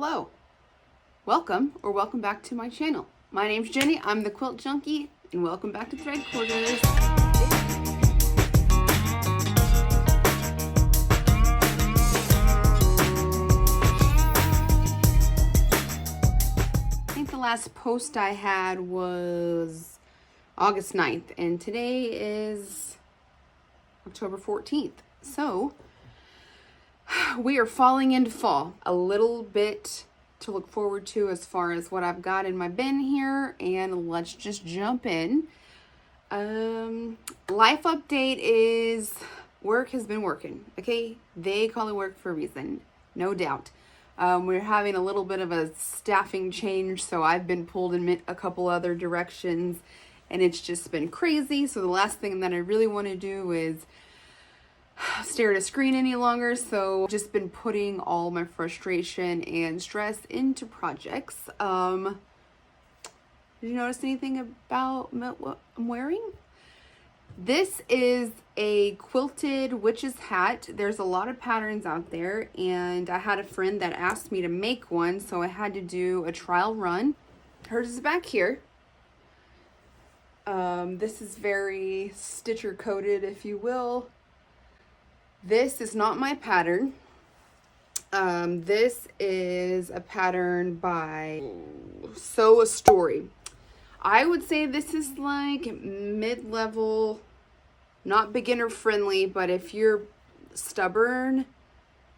Hello, welcome back to my channel. My name's Jenny, I'm the Quilt Junkie, and welcome back to Thread Quarters. I think the last post I had was August 9th, and today is October 14th. So, we are falling into fall. A little bit to look forward to as far as what I've got in my bin here, and let's just jump in. Life update is work has been working, okay? They call it work for a reason, no doubt. We're having a little bit of a staffing change, so I've been pulled in a couple other directions, and it's just been crazy. So the last thing that I really want to do is stare at a screen any longer, so just been putting all my frustration and stress into projects. Did you notice anything about what I'm wearing? This is a quilted witch's hat. There's a lot of patterns out there, and I had a friend that asked me to make one, so I had to do a trial run. Hers is back here. This is very stitcher coated, if you will. This is not my pattern. This is a pattern by Sew a Story. I would say this is like mid-level, not beginner friendly, but if you're stubborn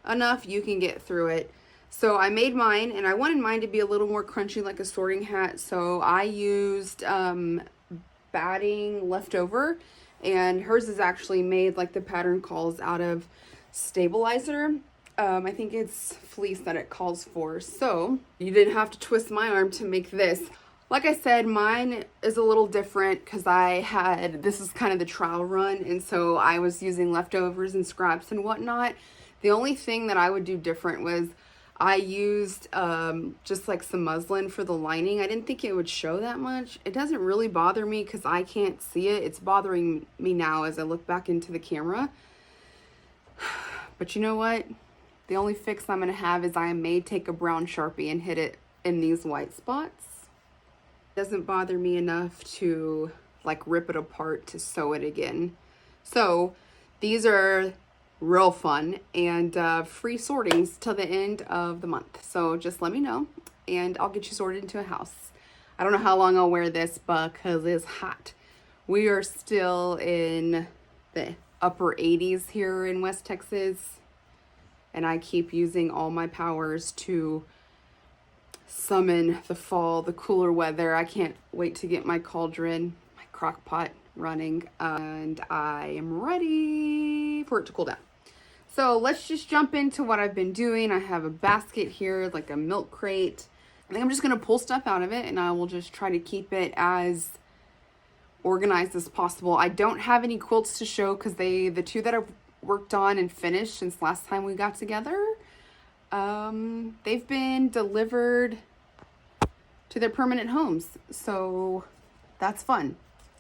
enough, you can get through it. So I made mine, and I wanted mine to be a little more crunchy like a sorting hat. So I used batting leftover. And hers is actually made like the pattern calls out of stabilizer. I think it's fleece that it calls for. So you didn't have to twist my arm to make this. Like I said, mine is a little different because this is kind of the trial run. And so I was using leftovers and scraps and whatnot. The only thing that I would do different was I used just like some muslin for the lining. I didn't think it would show that much. It doesn't really bother me because I can't see it. It's bothering me now as I look back into the camera. But you know what? The only fix I'm going to have is I may take a brown Sharpie and hit it in these white spots. It doesn't bother me enough to like rip it apart to sew it again. So these are real fun and free sortings till the end of the month. So just let me know and I'll get you sorted into a house. I don't know how long I'll wear this because it's hot. We are still in the upper 80s here in West Texas, and I keep using all my powers to summon the fall, the cooler weather. I can't wait to get my cauldron, my crock pot running, and I am ready for it to cool down. So let's just jump into what I've been doing. I have a basket here, like a milk crate. I think I'm just going to pull stuff out of it, and I will just try to keep it as organized as possible. I don't have any quilts to show because the two that I've worked on and finished since last time we got together, they've been delivered to their permanent homes. So that's fun.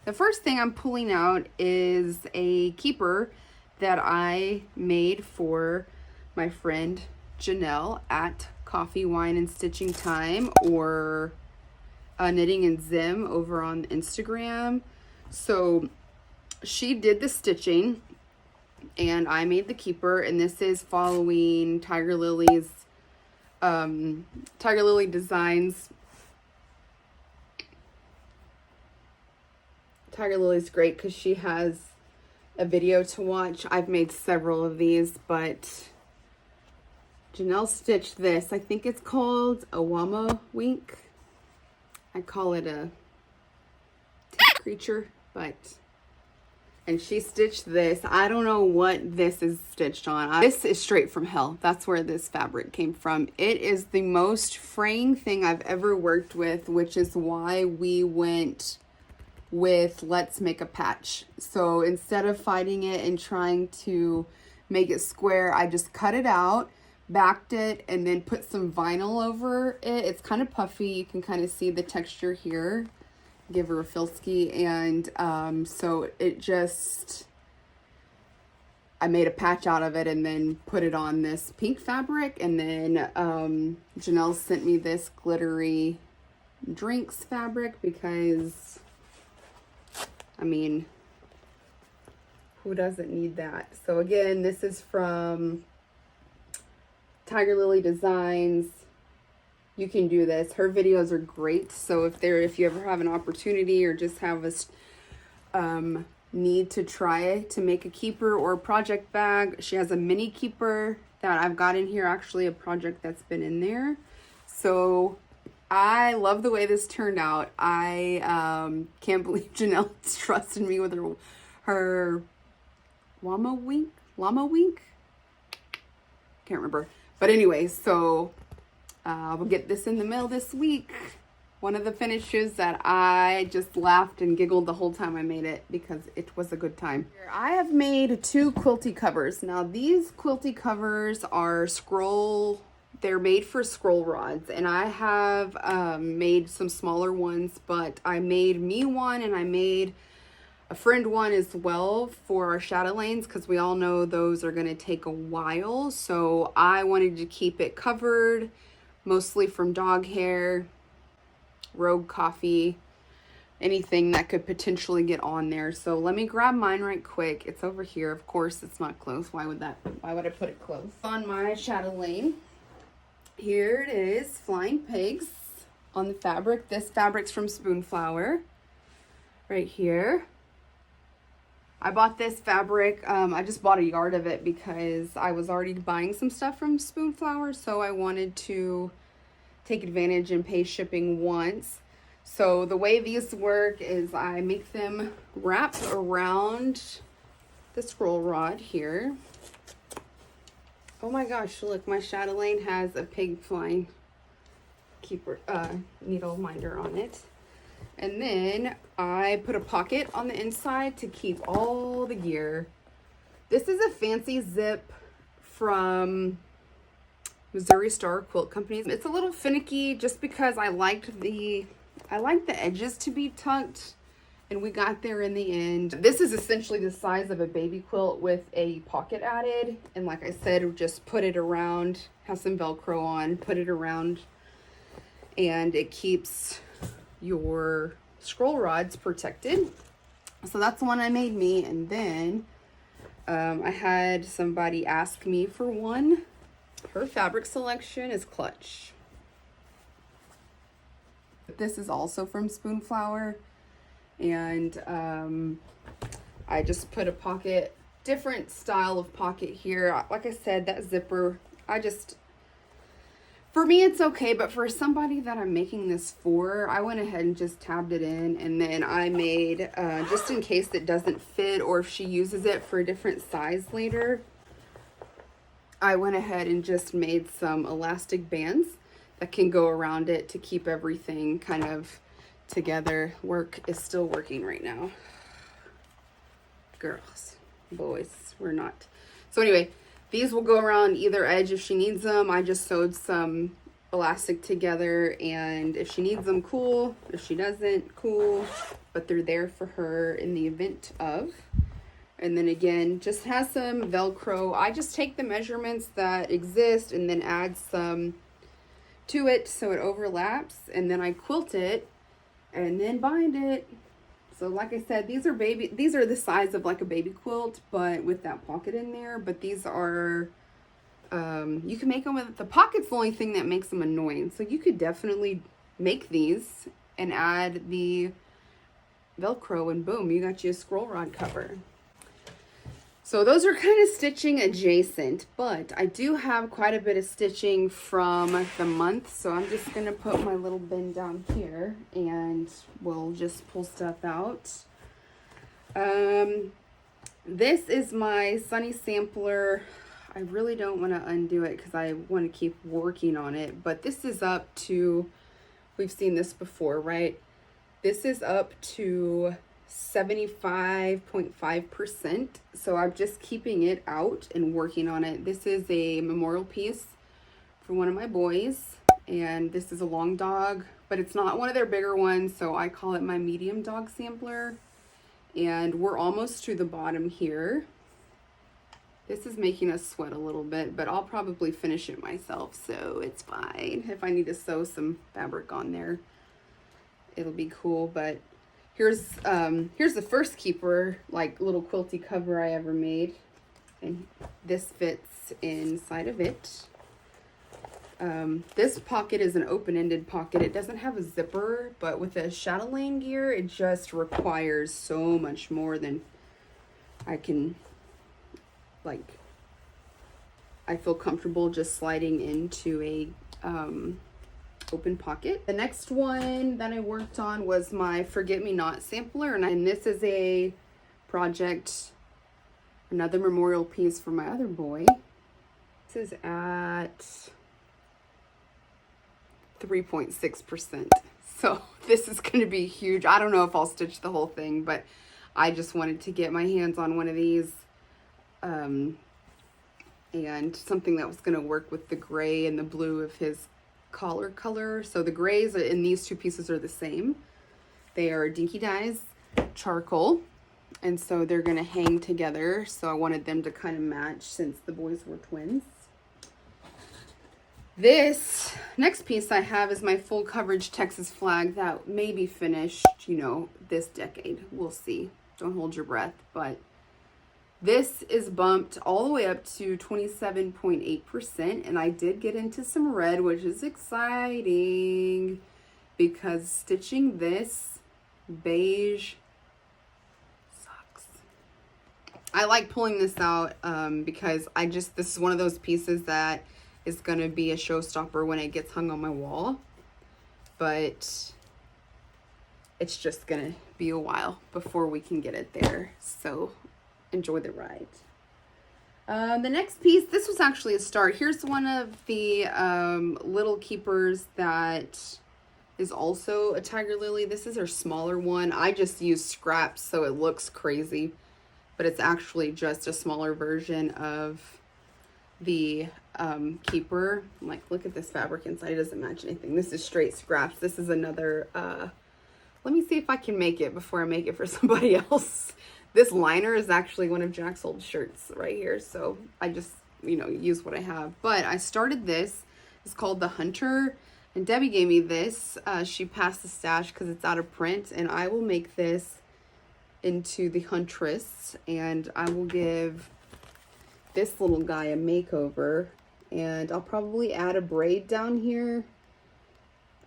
The first thing I'm pulling out is a keeper that I made for my friend Janelle at Coffee, Wine, and Stitching Time, or Knitting and Zim over on Instagram. So she did the stitching and I made the keeper, and this is following Tiger Lily's Tiger Lily Designs. Tiger Lily's great because she has a video to watch. I've made several of these, but Janelle stitched this. I think it's called a Wama Wink. I call it a tit creature, and she stitched this. I don't know what this is stitched on. This is straight from hell. That's where this fabric came from. It is the most fraying thing I've ever worked with, which is why we went with Let's Make a Patch. So instead of fighting it and trying to make it square, I just cut it out, backed it, and then put some vinyl over it. It's kind of puffy. You can kind of see the texture here. Give her a filski, and so it just, I made a patch out of it and then put it on this pink fabric. And then Janelle sent me this glittery drinks fabric because, I mean, who doesn't need that? So again, this is from Tiger Lily Designs. You can do this. Her videos are great. So if you ever have an opportunity or just have a need to try to make a keeper or a project bag, she has a mini keeper that I've got in here, actually a project that's been in there. So I love the way this turned out. I can't believe Janelle trusted me with her llama wink? Can't remember. But anyway, so we'll get this in the mail this week. One of the finishes that I just laughed and giggled the whole time I made it because it was a good time. I have made 2 quilty covers. Now these quilty covers are they're made for scroll rods, and I have made some smaller ones, but I made me one and I made a friend one as well for our chatelaines because we all know those are going to take a while. So I wanted to keep it covered mostly from dog hair, rogue coffee, anything that could potentially get on there. So let me grab mine right quick. It's over here. Of course, it's not close. Why would I put it close? On my chatelaine, here it is, Flying Pigs on the fabric. This fabric's from Spoonflower right here. I bought this fabric, I just bought a yard of it because I was already buying some stuff from Spoonflower, so I wanted to take advantage and pay shipping once. So the way these work is I make them wrap around the scroll rod here. Oh my gosh, look, my chatelaine has a pig flying keeper needle minder on it. And then I put a pocket on the inside to keep all the gear. This is a fancy zip from Missouri Star Quilt Company. It's a little finicky just because I liked the edges to be tucked, and we got there in the end. This is essentially the size of a baby quilt with a pocket added, and like I said, just put it around, have some Velcro on, put it around, and it keeps your scroll rods protected. So that's the one I made me. And then I had somebody ask me for one. Her fabric selection is Clutch. This is also from Spoonflower, and I just put a pocket, different style of pocket here. Like I said, that zipper, for me, it's okay, but for somebody that I'm making this for, I went ahead and just tabbed it in, and then I made, just in case it doesn't fit or if she uses it for a different size later, I went ahead and just made some elastic bands that can go around it to keep everything kind of together. Work is still working right now. Girls, boys, we're not. So anyway, these will go around either edge if she needs them. I just sewed some elastic together, and if she needs them, cool. If she doesn't, cool. But they're there for her in the event of. And then again, just has some Velcro. I just take the measurements that exist and then add some to it so it overlaps. And then I quilt it and then bind it. So like I said, these are the size of like a baby quilt, but with that pocket in there. But these are, you can make them with, the pocket's the only thing that makes them annoying. So you could definitely make these and add the Velcro, and boom, you got you a scroll rod cover. So those are kind of stitching adjacent, but I do have quite a bit of stitching from the month. So I'm just going to put my little bin down here and we'll just pull stuff out. This is my Sunny sampler. I really don't want to undo it because I want to keep working on it, but this is up to, we've seen this before, right? This is up to 75.5%. So I'm just keeping it out and working on it. This is a memorial piece for one of my boys, and this is a long dog, but it's not one of their bigger ones, so I call it my medium dog sampler. And we're almost to the bottom here. This is making us sweat a little bit, but I'll probably finish it myself, so it's fine. If I need to sew some fabric on there, it'll be cool. But here's the first keeper, like little quilty cover I ever made, and this fits inside of it. This pocket is an open-ended pocket. It doesn't have a zipper, but with a chatelaine gear, it just requires so much more than I can, like, I feel comfortable just sliding into a open pocket. The next one that I worked on was my Forget-Me-Not sampler, and this is a project, another memorial piece for my other boy. This is at 3.6%. So this is going to be huge. I don't know if I'll stitch the whole thing, but I just wanted to get my hands on one of these. And something that was going to work with the gray and the blue of his collar color. So the grays in these two pieces are the same. They are Dinky Dyes charcoal. And so they're going to hang together. So I wanted them to kind of match since the boys were twins. This next piece I have is my full coverage Texas flag that may be finished, you know, this decade. We'll see. Don't hold your breath. But this is bumped all the way up to 27.8%. And I did get into some red, which is exciting because stitching this beige sucks. I like pulling this out because this is one of those pieces that is going to be a showstopper when it gets hung on my wall, but it's just going to be a while before we can get it there. So enjoy the ride. The next piece, this was actually a start. Here's one of the little keepers that is also a tiger lily. This is our smaller one. I just used scraps so it looks crazy, but it's actually just a smaller version of the keeper. I'm like, look at this fabric inside. It doesn't match anything. This is straight scraps. This is another, let me see if I can make it before I make it for somebody else. This liner is actually one of Jack's old shirts right here. So I just, you know, use what I have. But I started this. It's called the Hunter. And Debbie gave me this. She passed the stash because it's out of print. And I will make this into the Huntress. And I will give this little guy a makeover, and I'll probably add a braid down here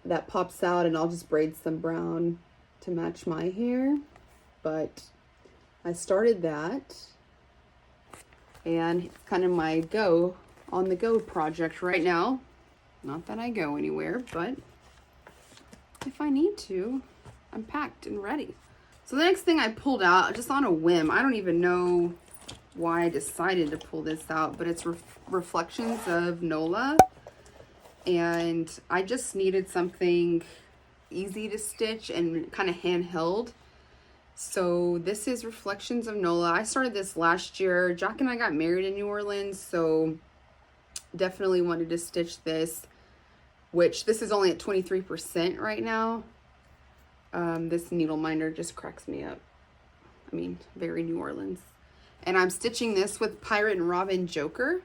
that pops out, and I'll just braid some brown to match my hair. But I started that, and it's kind of my on the go project right now. Not that I go anywhere, but if I need to, I'm packed and ready. So the next thing I pulled out just on a whim, I don't even know why I decided to pull this out, but it's Reflections of Nola, and I just needed something easy to stitch and kind of handheld. So this is Reflections of Nola. I started this last year. Jack and I got married in New Orleans, so definitely wanted to stitch this, which this is only at 23% right now. This needle minder just cracks me up. I mean, very New Orleans. And I'm stitching this with Pirate and Robin Joker.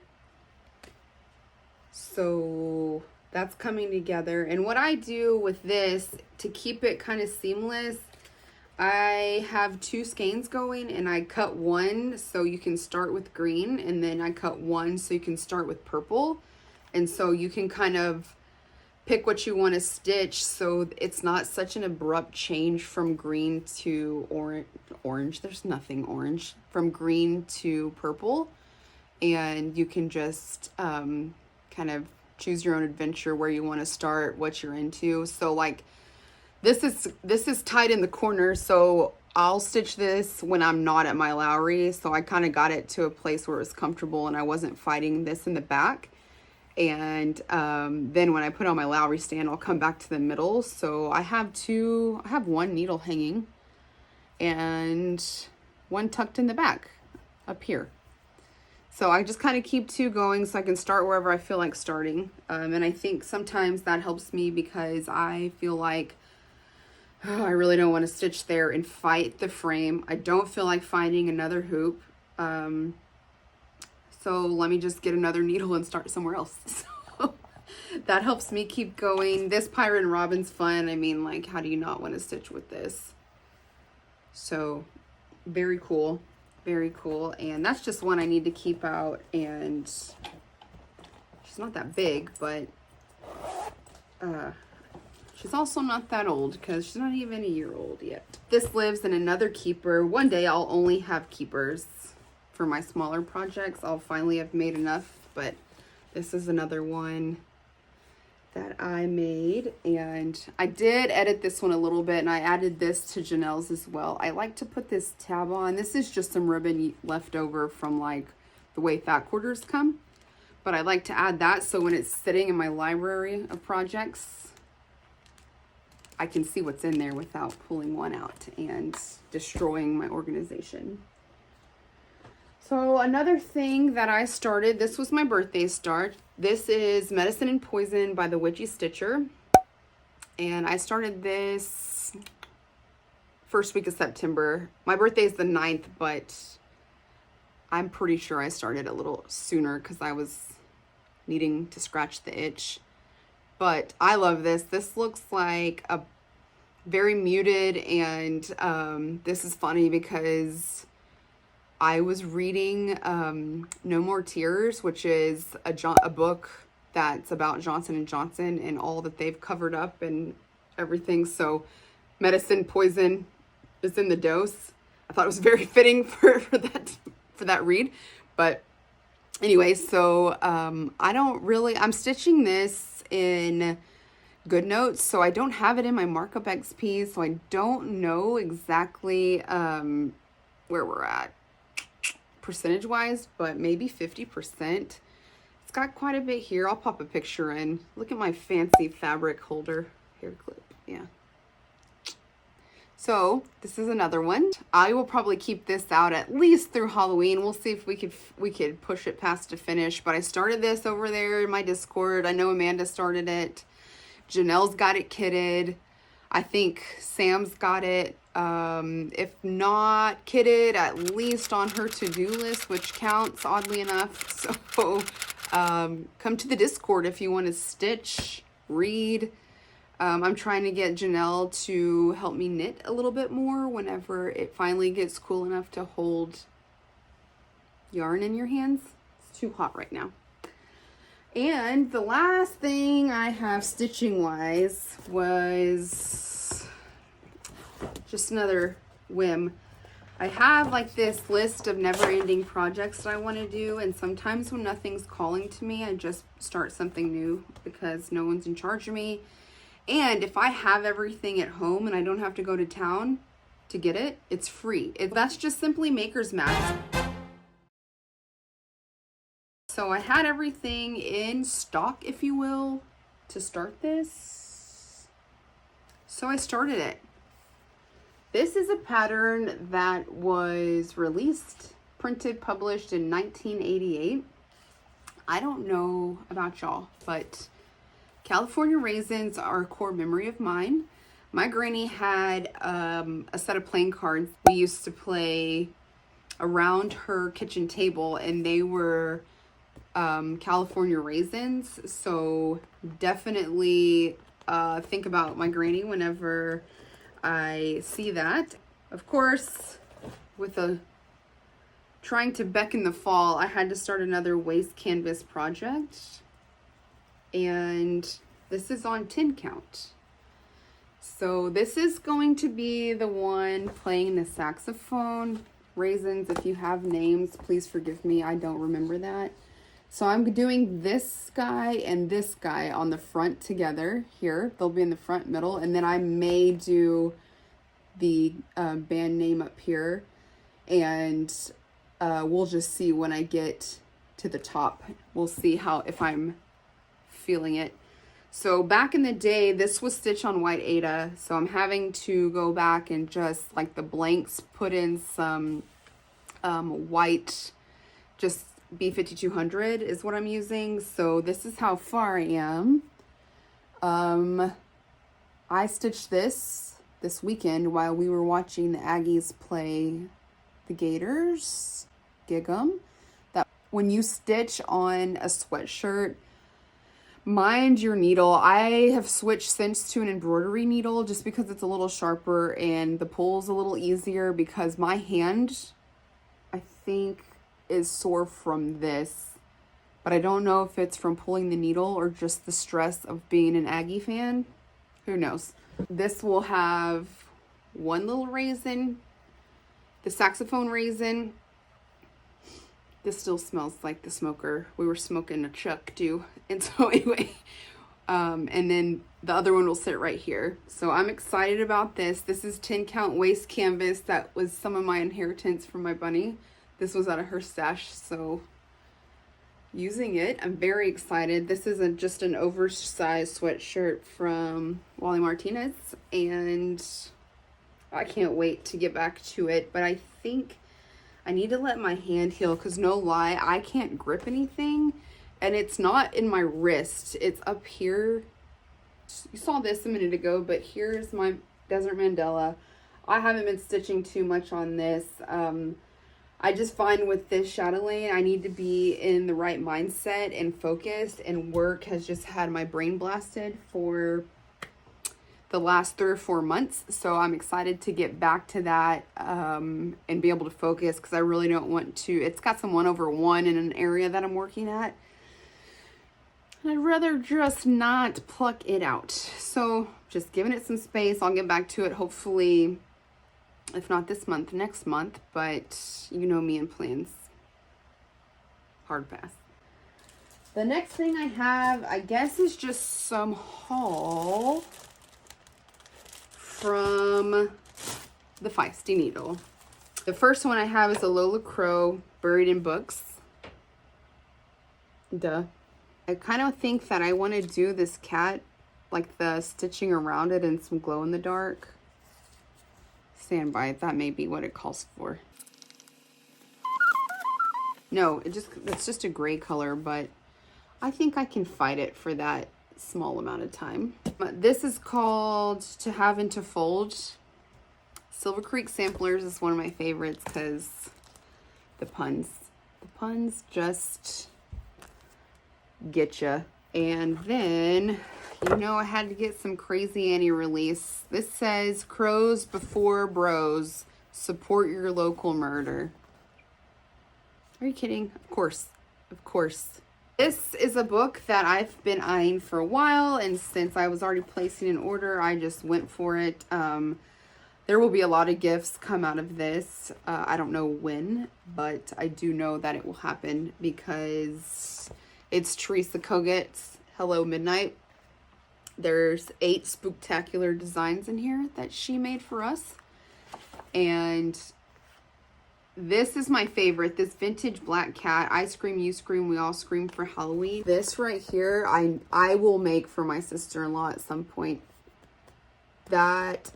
So that's coming together. And what I do with this to keep it kind of seamless, I have two skeins going, and I cut one so you can start with green, and then I cut one so you can start with purple. And so you can kind of pick what you want to stitch so it's not such an abrupt change from green to orange. There's nothing orange. From green to purple. And you can just kind of choose your own adventure where you want to start, what you're into. So like this is tied in the corner, so I'll stitch this when I'm not at my Lowry. So I kind of got it to a place where it was comfortable and I wasn't fighting this in the back. And then when I put on my Lowry stand, I'll come back to the middle. So I have one needle hanging and one tucked in the back up here. So I just kind of keep two going so I can start wherever I feel like starting. And I think sometimes that helps me because I feel like I really don't want to stitch there and fight the frame. I don't feel like finding another hoop. So let me just get another needle and start somewhere else. So that helps me keep going. This Pirate and Robin's fun. I mean, like, how do you not want to stitch with this? So very cool, very cool. And that's just one I need to keep out. And she's not that big, but she's also not that old because she's not even a year old yet. This lives in another keeper. One day I'll only have keepers for my smaller projects. I'll finally have made enough, but this is another one that I made. And I did edit this one a little bit, and I added this to Janelle's as well. I like to put this tab on. This is just some ribbon left over from like the way fat quarters come. But I like to add that so when it's sitting in my library of projects, I can see what's in there without pulling one out and destroying my organization. So another thing that I started, this was my birthday start. This is Medicine and Poison by the Witchy Stitcher. And I started this first week of September. My birthday is the 9th, but I'm pretty sure I started a little sooner because I was needing to scratch the itch. But I love this. This looks like a very muted, and this is funny because I was reading No More Tears, which is a book that's about Johnson & Johnson and all that they've covered up and everything. So medicine, poison is in the dose. I thought it was very fitting for that read. But anyway, so I'm stitching this in GoodNotes, so I don't have it in my markup XP, so I don't know exactly where we're at percentage wise, but maybe 50%. It's got quite a bit here. I'll pop a picture in. Look at my fancy fabric holder hair clip. Yeah. So this is another one. I will probably keep this out at least through Halloween. We'll see if we could push it past to finish. But I started this over there in my Discord. I know Amanda started it. Janelle's got it kitted. I think Sam's got it. If not kitted, at least on her to-do list, which counts oddly enough. So come to the Discord if you want to stitch, read. I'm trying to get Janelle to help me knit a little bit more whenever it finally gets cool enough to hold yarn in your hands. It's too hot right now. And the last thing I have stitching wise was just another whim. I have like this list of never-ending projects that I want to do, and sometimes when nothing's calling to me, I just start something new because no one's in charge of me. And if I have everything at home and I don't have to go to town to get it, it's free. That's just simply Maker's Match. So I had everything in stock, if you will, to start this. So I started it. This is a pattern that was released, printed, published in 1988. I don't know about y'all, but California raisins are a core memory of mine. My granny had a set of playing cards. We used to play around her kitchen table, and they were California raisins. So definitely think about my granny whenever I see that. Of course, with trying to beckon the fall, I had to start another waste canvas project. And this is on 10 count. So this is going to be the one playing the saxophone. Raisins, if you have names, please forgive me. I don't remember that. So I'm doing this guy and this guy on the front together here. They'll be in the front, middle, and then I may do the band name up here. And we'll just see when I get to the top. We'll see if I'm feeling it. So back in the day, this was stitched on white Aida. So I'm having to go back and just like the blanks, put in some white, just B5200 is what I'm using. So this is how far I am. I stitched this weekend while we were watching the Aggies play the Gators, Gig 'em. when you stitch on a sweatshirt, mind your needle. I have switched since to an embroidery needle just because it's a little sharper and the pull's a little easier, because my hand, I think, is sore from this, but I don't know if it's from pulling the needle or just the stress of being an Aggie fan. Who knows? This will have one little raisin, the saxophone raisin. This still smells like the smoker. We were smoking a chuck too. And so anyway, and then the other one will sit right here. So I'm excited about this. This is 10 count waist canvas. That was some of my inheritance from my bunny. This was out of her stash, so using it, I'm very excited. This is just an oversized sweatshirt from Wally Martinez, and I can't wait to get back to it. But I think I need to let my hand heal, because no lie, I can't grip anything, and it's not in my wrist. It's up here. You saw this a minute ago, but here's my Desert Mandela. I haven't been stitching too much on this. I just find with this chatelaine, I need to be in the right mindset and focused, and work has just had my brain blasted for the last 3 or 4 months. So I'm excited to get back to that and be able to focus, because I really don't want to. It's got some 1/1 in an area that I'm working at. I'd rather just not pluck it out. So just giving it some space. I'll get back to it hopefully, if not this month, next month. But you know me and plans. Hard pass. The next thing I have, I guess, is just some haul from the Feisty Needle. The first one I have is a Lola Crow Buried in Books. Duh. I kind of think that I want to do this cat, like the stitching around it and some glow in the dark. Stand by, that may be what it calls for. No, it's just a gray color, but I think I can fight it for that small amount of time. This is called To Have and to Fold. Silver Creek Samplers is one of my favorites because the puns just get ya. And then, you know, I had to get some Crazy Annie release. This says, crows before bros, support your local murder. Are you kidding? Of course. This is a book that I've been eyeing for a while, and since I was already placing an order, I just went for it. There will be a lot of gifts come out of this. I don't know when, but I do know that it will happen because it's Teresa Koget's Hello Midnight. There's 8 spooktacular designs in here that she made for us. And this is my favorite, this vintage black cat. I scream, you scream, we all scream for Halloween. This right here, I will make for my sister-in-law at some point. That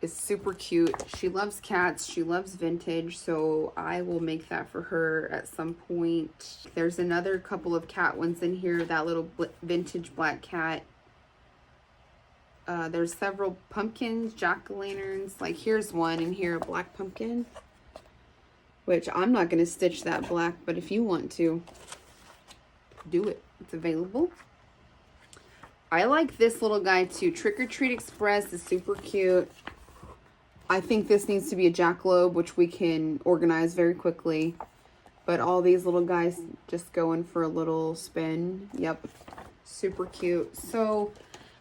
is super cute. She loves cats, she loves vintage, so I will make that for her at some point. There's another couple of cat ones in here, that little vintage black cat. There's several pumpkins, jack-o'-lanterns. Like here's one in here, a black pumpkin. Which I'm not going to stitch that black, but if you want to, do it. It's available. I like this little guy too. Trick or Treat Express is super cute. I think this needs to be a jackalope, which we can organize very quickly. But all these little guys just going for a little spin. Yep. Super cute. So,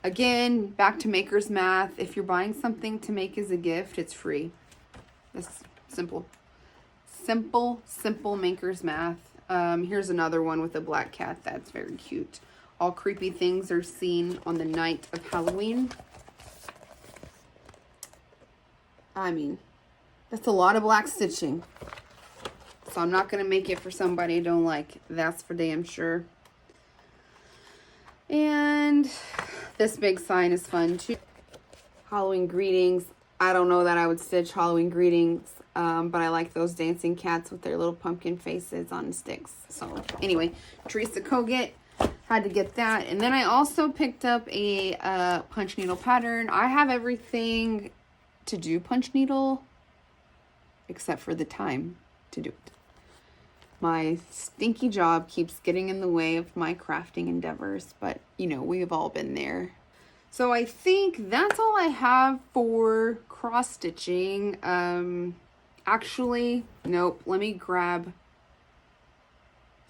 again, back to Maker's Math. If you're buying something to make as a gift, it's free. That's simple. Simple Maker's Math. Here's another one with a black cat. That's very cute. All creepy things are seen on the night of Halloween. I mean, that's a lot of black stitching. So I'm not going to make it for somebody I don't like. That's for damn sure. And this big sign is fun too. Halloween greetings. I don't know that I would stitch Halloween greetings. But I like those dancing cats with their little pumpkin faces on sticks. So anyway, Teresa Koget, had to get that. And then I also picked up a punch needle pattern. I have everything to do punch needle except for the time to do it. My stinky job keeps getting in the way of my crafting endeavors, but you know, we've all been there. So I think that's all I have for cross stitching. Actually, nope, let me grab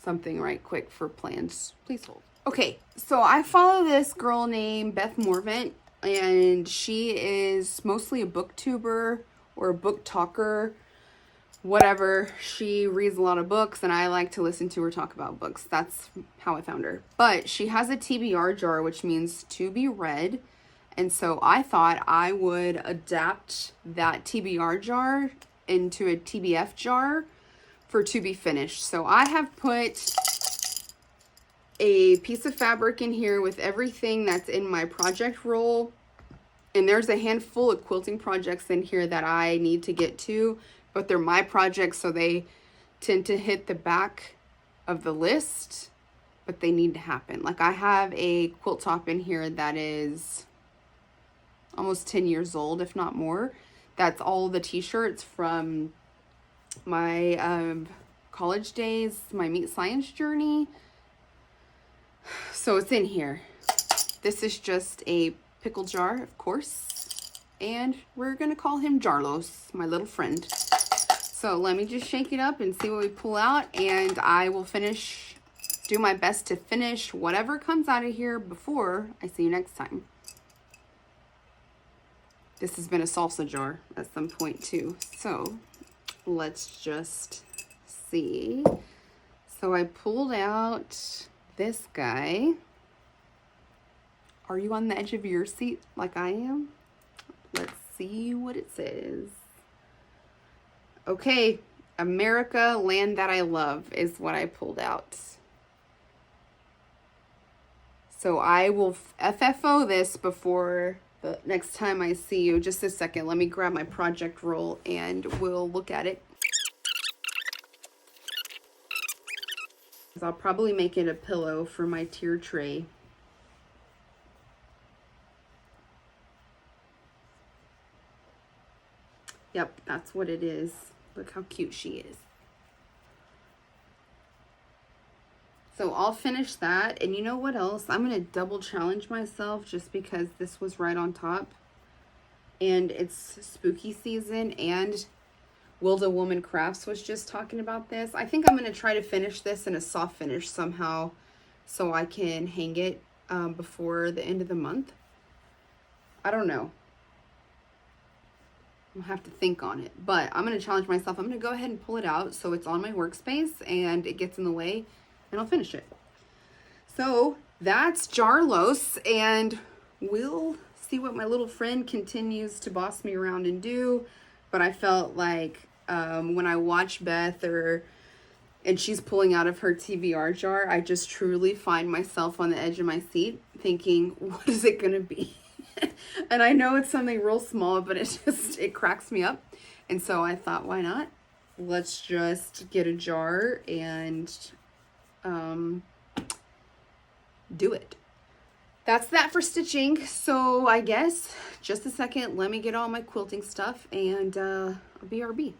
something right quick for plans. Please hold. Okay, so I follow this girl named Beth Morvant, and she is mostly a booktuber or a book talker, whatever. She reads a lot of books, and I like to listen to her talk about books. That's how I found her. But she has a TBR jar, which means to be read. And so I thought I would adapt that TBR jar into a TBF jar for to be finished. So I have put a piece of fabric in here with everything that's in my project roll. And there's a handful of quilting projects in here that I need to get to, but they're my projects, so they tend to hit the back of the list, but they need to happen. Like I have a quilt top in here that is almost 10 years old, if not more. That's all the t-shirts from my college days, my meat science journey. So it's in here. This is just a pickle jar, of course, and we're gonna call him Jarlos, my little friend. So let me just shake it up and see what we pull out, and I will do my best to finish whatever comes out of here before I see you next time. This has been a salsa jar at some point too, so let's just see. So I pulled out this guy. Are you on the edge of your seat like I am? Let's see what it says. Okay, America, land that I love is what I pulled out. So I will FFO this before the next time I see you. Just a second, let me grab my project roll and we'll look at it. I'll probably make it a pillow for my tier tray. Yep, that's what it is. Look how cute she is. So I'll finish that. And you know what else? I'm going to double challenge myself just because this was right on top. And it's spooky season, and Wilda Woman Crafts was just talking about this. I think I'm going to try to finish this in a soft finish somehow so I can hang it before the end of the month. I don't know. I'll have to think on it, but I'm going to challenge myself. I'm going to go ahead and pull it out so it's on my workspace and it gets in the way, and I'll finish it. So that's Jarlos, and we'll see what my little friend continues to boss me around and do. But I felt like when I watch Beth and she's pulling out of her TBR jar, I just truly find myself on the edge of my seat thinking, what is it going to be? And I know it's something real small, but it cracks me up. And so I thought, why not? Let's just get a jar and do it. That's that for stitching. So I guess just a second, let me get all my quilting stuff and BRB.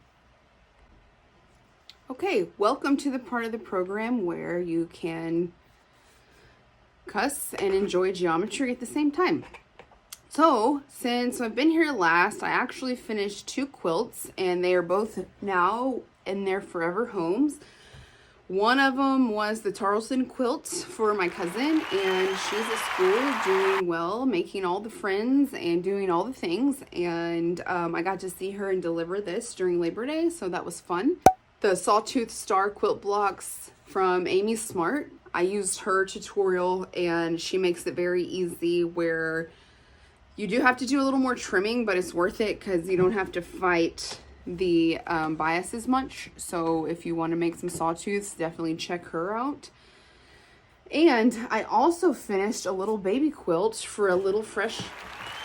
Okay, welcome to the part of the program where you can cuss and enjoy geometry at the same time. So, since I've been here last, I actually finished 2 quilts, and they are both now in their forever homes. One of them was the Tarleton quilt for my cousin, and she's at school doing well, making all the friends and doing all the things. And I got to see her and deliver this during Labor Day, so that was fun. The Sawtooth Star quilt blocks from Amy Smart. I used her tutorial, and she makes it very easy where you do have to do a little more trimming, but it's worth it because you don't have to fight the bias as much. So if you want to make some sawtooths, definitely check her out. And I also finished a little baby quilt for a little fresh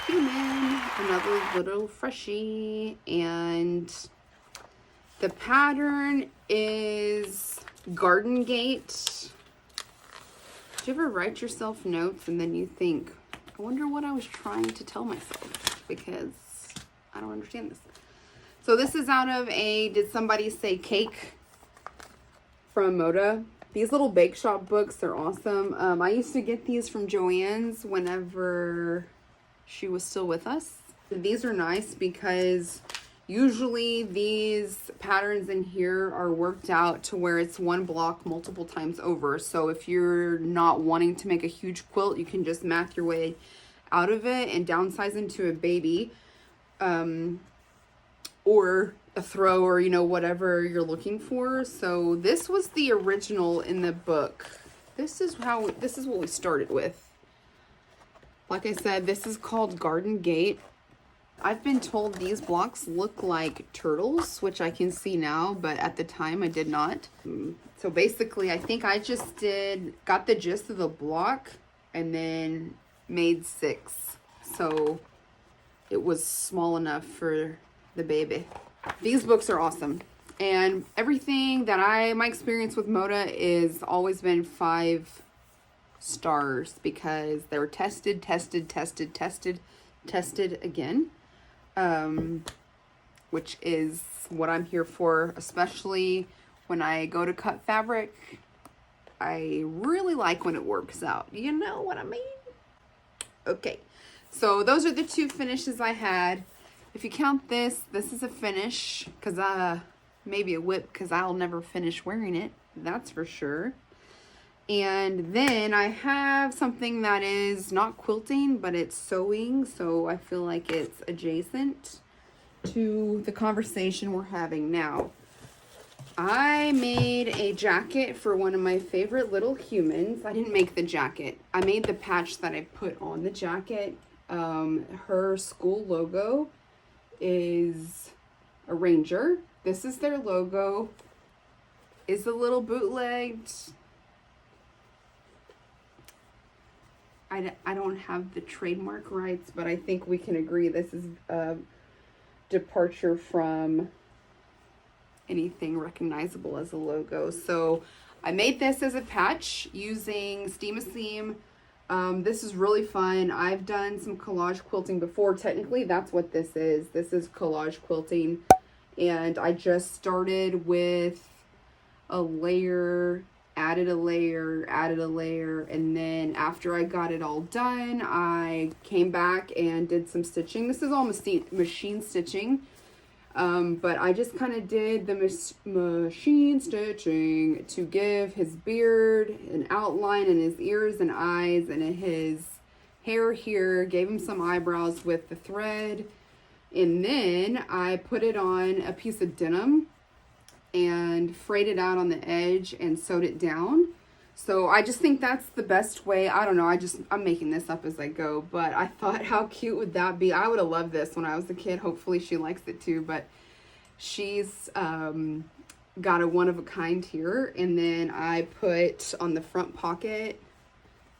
human, another little freshie. And the pattern is Garden Gate. Do you ever write yourself notes and then you think, I wonder what I was trying to tell myself, because I don't understand this. So this is out of a Did Somebody Say Cake from Moda. These little bake shop books are awesome. I used to get these from Joann's whenever she was still with us. These are nice because usually these patterns in here are worked out to where it's one block multiple times over. So if you're not wanting to make a huge quilt, you can just math your way out of it and downsize into a baby, or a throw, or you know, whatever you're looking for. So this was the original in the book. This is what we started with. Like I said, this is called Garden Gate. I've been told these blocks look like turtles, which I can see now, but at the time I did not. So basically, I think I just got the gist of the block and then made 6. So it was small enough for the baby. These books are awesome. And everything that my experience with Moda is always been 5 stars because they were tested again. Which is what I'm here for, especially when I go to cut fabric. I really like when it works out. You know what I mean? Okay, so those are the 2 finishes I had. If you count this is a finish, because maybe a whip, because I'll never finish wearing it, that's for sure. And then I have something that is not quilting, but it's sewing, so I feel like it's adjacent to the conversation we're having now. I made a jacket for one of my favorite little humans. I didn't make the jacket. I made the patch that I put on the jacket. Her school logo is a ranger. This is their logo. Is a little bootlegged. I don't have the trademark rights, but I think we can agree this is a departure from anything recognizable as a logo. So I made this as a patch using Steam a Seam. This is really fun. I've done some collage quilting before. Technically, that's what this is. This is collage quilting. And I just started with a layer, added a layer, and then after I got it all done, I came back and did some stitching. This is all machine stitching, but I just kind of did the machine stitching to give his beard an outline and his ears and eyes and his hair here, gave him some eyebrows with the thread, and then I put it on a piece of denim and frayed it out on the edge and sewed it down. So I just think that's the best way. I don't know, I'm making this up as I go, but I thought, how cute would that be? I would have loved this when I was a kid. Hopefully she likes it too, but she's got a one-of-a-kind here. And then I put on the front pocket,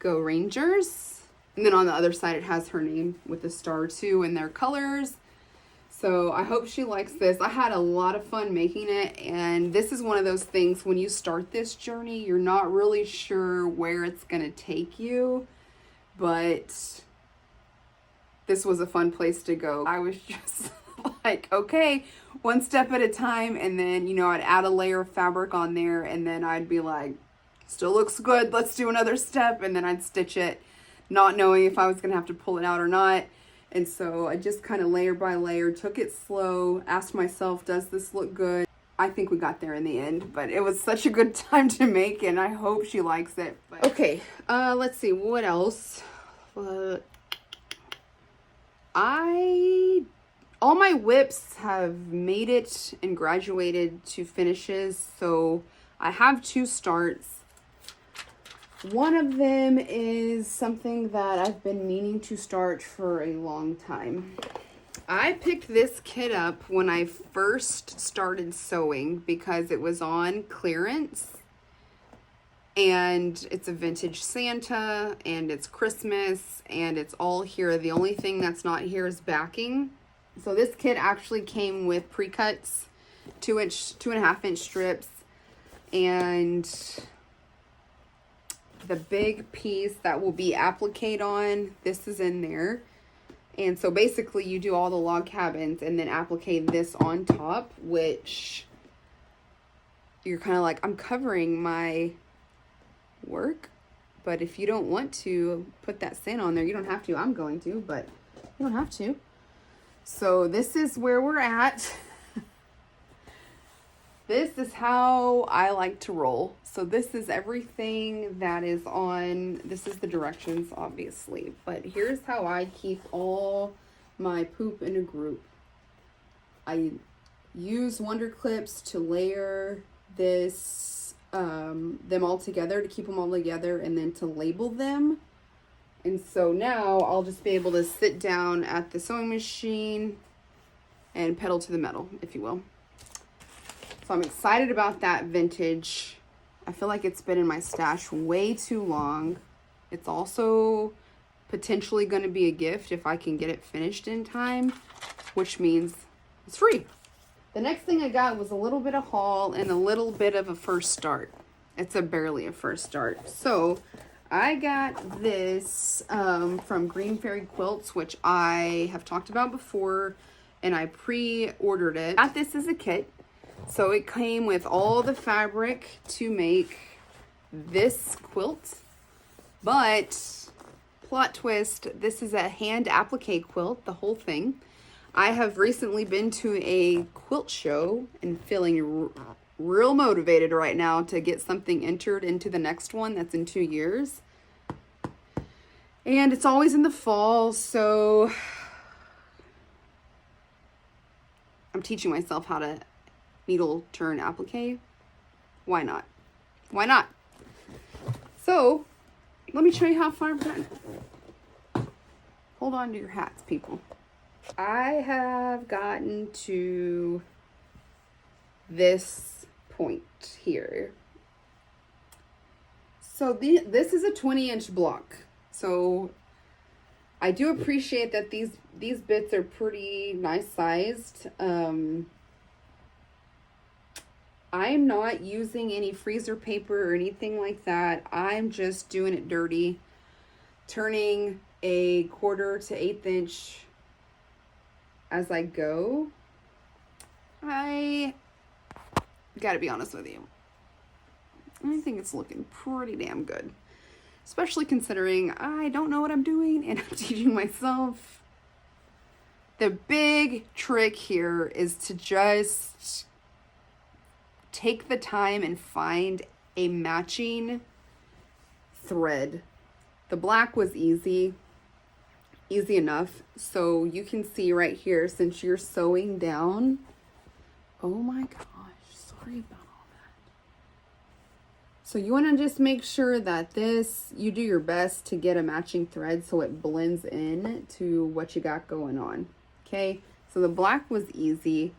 Go Rangers. And then on the other side it has her name with a star too, and their colors. So I hope she likes this. I had a lot of fun making it, and this is one of those things when you start this journey, you're not really sure where it's going to take you, but this was a fun place to go. I was just like, okay, one step at a time, and then, you know, I'd add a layer of fabric on there, and then I'd be like, still looks good, let's do another step, and then I'd stitch it, not knowing if I was going to have to pull it out or not. And so I just kind of layer by layer took it slow, asked myself, does this look good? I think we got there in the end, but it was such a good time to make, and I hope she likes it. But okay, let's see, what else? All my whips have made it and graduated to finishes, so I have 2 starts. One of them is something that I've been meaning to start for a long time. I picked this kit up when I first started sewing because it was on clearance, and it's a vintage Santa, and it's Christmas, and it's all here. The only thing that's not here is backing. So this kit actually came with pre-cuts, 2.5-inch strips, and the big piece that will be appliqued on, this is in there. And so basically you do all the log cabins and then applique this on top, which you're kind of like, I'm covering my work, but if you don't want to put that sand on there, you don't have to. I'm going to, but you don't have to. So this is where we're at. This is how I like to roll. So this is everything that is on, this is the directions, obviously, but here's how I keep all my poop in a group. I use Wonder Clips to layer this, them all together, to keep them all together, and then to label them. And so now I'll just be able to sit down at the sewing machine and pedal to the metal, if you will. So I'm excited about that vintage. I feel like it's been in my stash way too long. It's also potentially going to be a gift if I can get it finished in time, which means it's free. The next thing I got was a little bit of haul and a little bit of a first start. It's barely a first start. So I got this from Green Fairy Quilts, which I have talked about before, and I pre-ordered it. Got this as a kit. So it came with all the fabric to make this quilt, but plot twist, this is a hand applique quilt, the whole thing. I have recently been to a quilt show and feeling real motivated right now to get something entered into the next one that's in 2 years. And it's always in the fall, so I'm teaching myself how to needle turn applique. Why not? Why not? So let me show you how far I've gotten. Hold on to your hats, people. I have gotten to this point here. So this is a 20-inch block. So I do appreciate that these bits are pretty nice sized. I'm not using any freezer paper or anything like that. I'm just doing it dirty, turning a 1/4 to 1/8 inch as I go. I gotta be honest with you, I think it's looking pretty damn good, especially considering I don't know what I'm doing and I'm teaching myself. The big trick here is to just take the time and find a matching thread. The black was easy enough. So you can see right here, since you're sewing down, oh my gosh, sorry about all that. So you want to just make sure that you do your best to get a matching thread so it blends in to what you got going on. Okay, so the black was easy.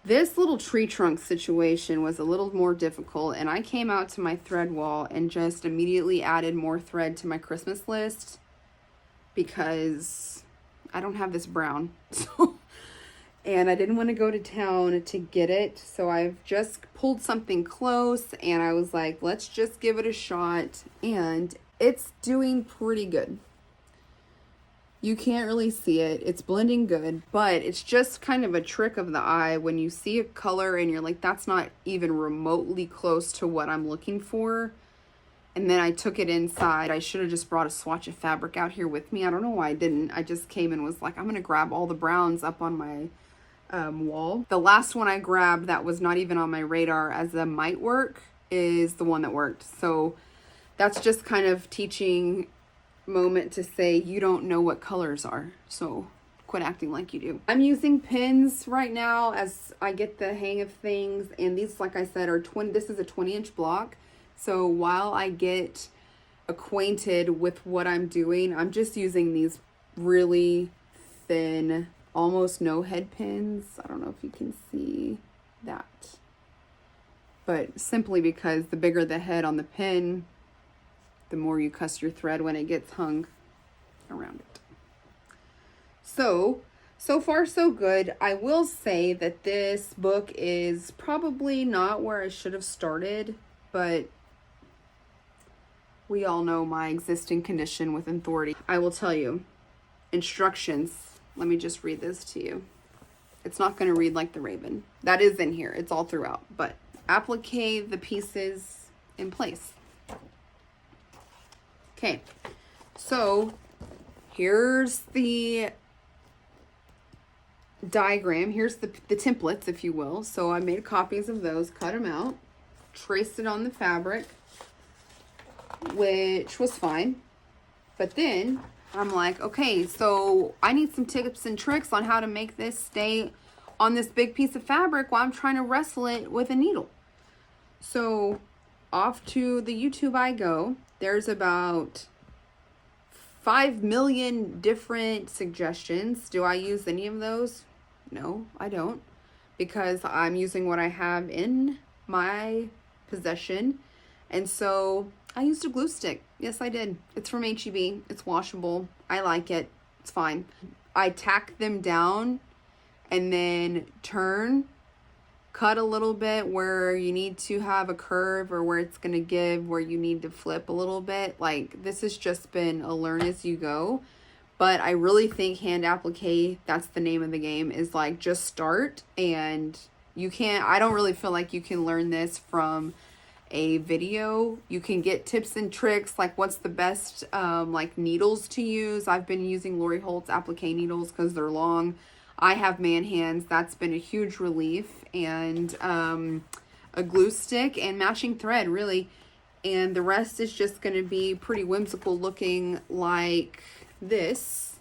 This little tree trunk situation was a little more difficult, and I came out to my thread wall and just immediately added more thread to my Christmas list because I don't have this brown. And I didn't want to go to town to get it, so I've just pulled something close and I was like, let's just give it a shot, and it's doing pretty good. You can't really see it. It's blending good, but it's just kind of a trick of the eye when you see a color and you're like, that's not even remotely close to what I'm looking for. And then I took it inside. I should have just brought a swatch of fabric out here with me. I don't know why I didn't. I just came and was like, I'm going to grab all the browns up on my wall. The last one I grabbed that was not even on my radar as a might work is the one that worked. So that's just kind of teaching moment to say you don't know what colors are, so quit acting like you do. I'm using pins right now as I get the hang of things, and these, like I said, are 20. This is a 20-inch block, so while I get acquainted with what I'm doing, I'm just using these really thin, almost no head pins. I don't know if you can see that, but simply because the bigger the head on the pin, the more you cuss your thread when it gets hung around it. So far so good. I will say that this book is probably not where I should have started, but we all know my existing condition with authority. I will tell you, instructions, let me just read this to you. It's not going to read like the Raven. That is in here. It's all throughout, but applique the pieces in place. Okay, so here's the diagram. Here's the templates, if you will. So I made copies of those, cut them out, traced it on the fabric, which was fine. But then I'm like, okay, so I need some tips and tricks on how to make this stay on this big piece of fabric while I'm trying to wrestle it with a needle. So off to the YouTube I go. There's about 5 million different suggestions. Do I use any of those? No, I don't, because I'm using what I have in my possession. And so I used a glue stick. Yes, I did. It's from H-E-B. It's washable. I like it. It's fine. I tack them down and then turn, cut a little bit where you need to have a curve or where it's going to give, where you need to flip a little bit. Like, this has just been a learn as you go. But I really think hand applique, that's the name of the game, is like just start. And you can't, I don't really feel like you can learn this from a video. You can get tips and tricks, like what's the best like needles to use. I've been using Lori Holt's applique needles because they're long. I have man hands. That's been a huge relief. And a glue stick and matching thread, really. And the rest is just going to be pretty whimsical looking like this.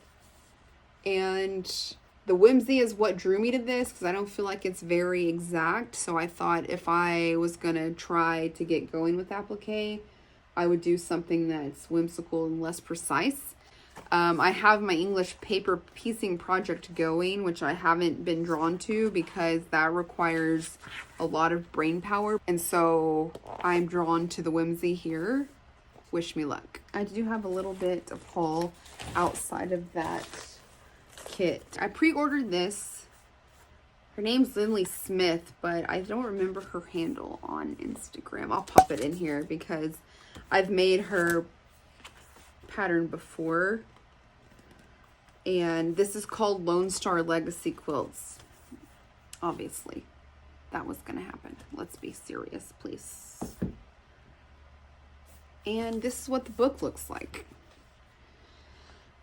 And the whimsy is what drew me to this, because I don't feel like it's very exact. So I thought if I was going to try to get going with applique, I would do something that's whimsical and less precise. I have my English paper piecing project going, which I haven't been drawn to because that requires a lot of brain power. And so I'm drawn to the whimsy here. Wish me luck. I do have a little bit of haul outside of that kit. I pre-ordered this. Her name's Lindley Smith, but I don't remember her handle on Instagram. I'll pop it in here because I've made her pattern before. And this is called Lone Star Legacy Quilts. Obviously, that was going to happen. Let's be serious, please. And this is what the book looks like.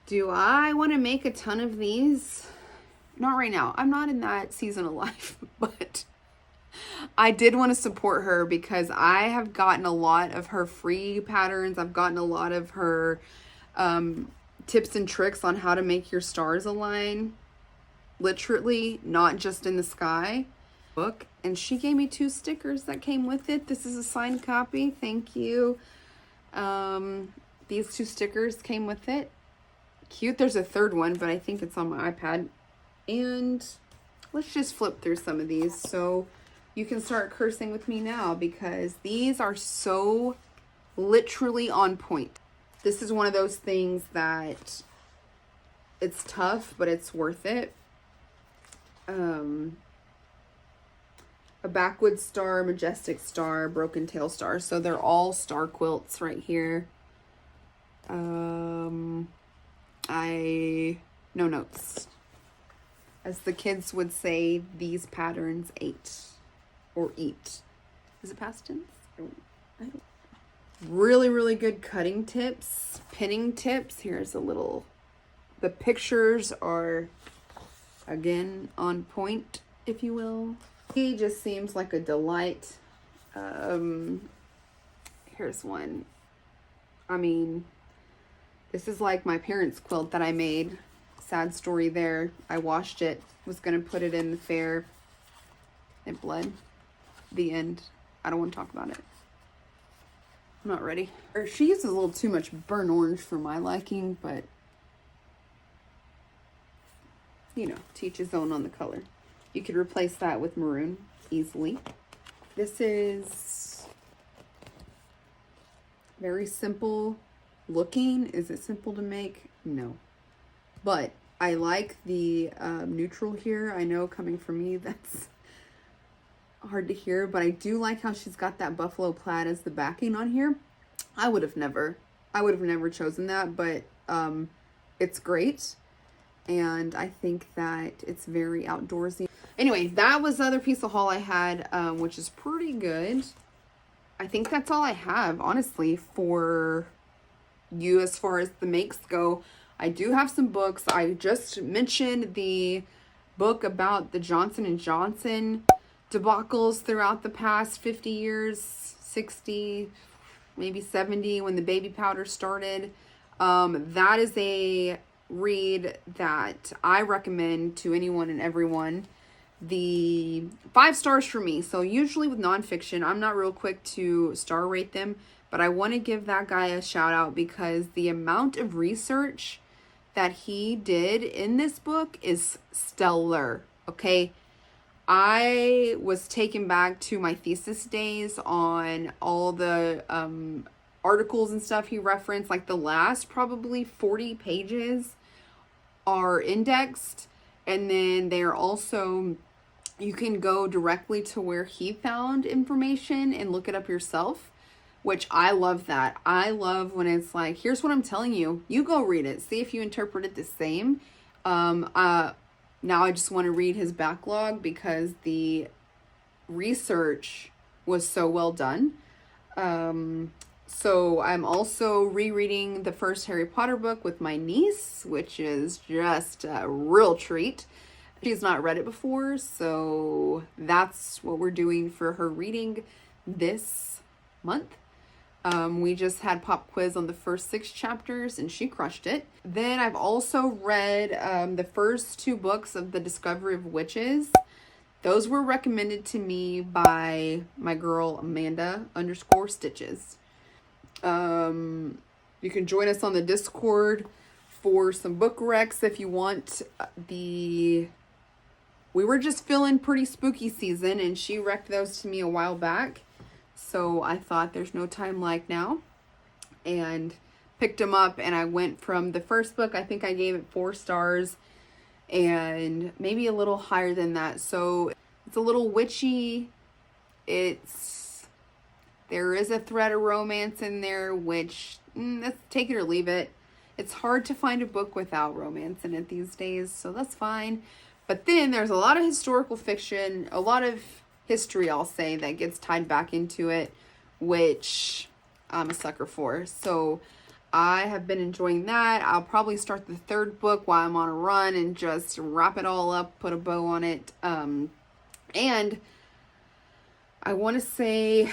Do I want to make a ton of these? Not right now. I'm not in that season of life, but I did want to support her because I have gotten a lot of her free patterns. I've gotten a lot of her tips and tricks on how to make your stars align. Literally, not just in the sky. Book. And she gave me 2 stickers that came with it. This is a signed copy. Thank you. These 2 stickers came with it. Cute. There's a third one, but I think it's on my iPad. And let's just flip through some of these so you can start cursing with me now, because these are so literally on point. This is one of those things that it's tough, but it's worth it. A backwoods star, majestic star, broken tail star. So they're all star quilts right here. No notes. As the kids would say, these patterns ate or eat. Is it past tense? I don't. Really, really good cutting tips, pinning tips. Here's a little, the pictures are again on point, if you will. He just seems like a delight. Here's one. I mean, this is like my parents' quilt that I made. Sad story there. I washed it, was going to put it in the fair. It bled. The end. I don't want to talk about it. I'm not ready. She uses a little too much burnt orange for my liking, but you know, to each his own on the color. You could replace that with maroon easily. This is very simple looking. Is it simple to make? No. But I like the neutral here. I know coming from me, that's hard to hear, but I do like how she's got that buffalo plaid as the backing on here. I would have never chosen that, but it's great. and I think that it's very outdoorsy. Anyway, that was the other piece of haul I had, which is pretty good. I think that's all I have, honestly, for you as far as the makes go. I do have some books. I just mentioned the book about the Johnson & Johnson debacles throughout the past 50 years, 60, maybe 70, when the baby powder started. That is a read that I recommend to anyone and everyone. The 5 stars for me. So usually with nonfiction, I'm not real quick to star rate them, but I want to give that guy a shout out because the amount of research that he did in this book is stellar. Okay. I was taken back to my thesis days on all the articles and stuff he referenced. Like the last probably 40 pages are indexed, and then they're also, you can go directly to where he found information and look it up yourself, which I love that. I love when it's like, here's what I'm telling you, you go read it, see if you interpret it the same. Now I just want to read his backlog because the research was so well done. So I'm also rereading the first Harry Potter book with my niece, which is just a real treat. She's not read it before, so that's what we're doing for her reading this month. We just had pop quiz on the first 6 chapters and she crushed it. Then I've also read the first 2 books of The Discovery of Witches. Those were recommended to me by my girl Amanda_Stitches. You can join us on the Discord for some book recs if you want. We were just feeling pretty spooky season and she rec'd those to me a while back. So I thought there's no time like now, and picked them up, and I went from the first book, I think I gave it 4 stars, and maybe a little higher than that. So it's a little witchy. There is a thread of romance in there, which, let's take it or leave it. It's hard to find a book without romance in it these days, so that's fine. But then there's a lot of historical fiction, a lot of history, I'll say, that gets tied back into it, which I'm a sucker for. So I have been enjoying that. I'll probably start the 3rd book while I'm on a run and just wrap it all up, put a bow on it. And I want to say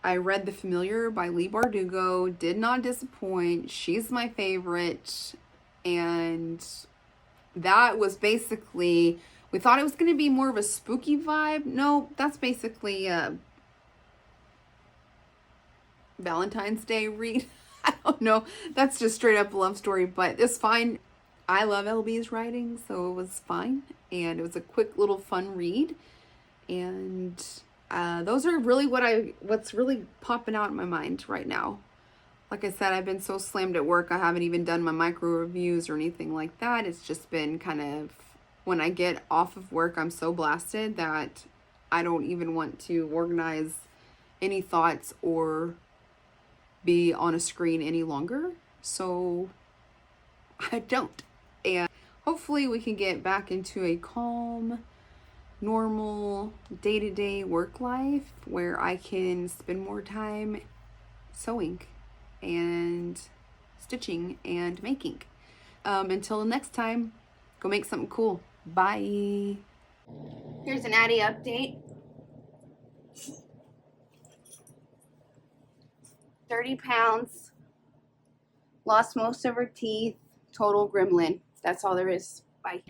I read The Familiar by Leigh Bardugo. Did not disappoint. She's my favorite. And that was basically, we thought it was going to be more of a spooky vibe. No, that's basically a Valentine's Day read. I don't know. That's just straight up a love story, but it's fine. I love LB's writing, so it was fine. And it was a quick little fun read. And those are really what's really popping out in my mind right now. Like I said, I've been so slammed at work. I haven't even done my micro reviews or anything like that. It's just been kind of, when I get off of work, I'm so blasted that I don't even want to organize any thoughts or be on a screen any longer. So I don't. And hopefully we can get back into a calm, normal, day-to-day work life where I can spend more time sewing and stitching and making. Until next time, go make something cool. Bye. Here's an Addie update. 30 pounds. Lost most of her teeth. Total gremlin. That's all there is. Bye.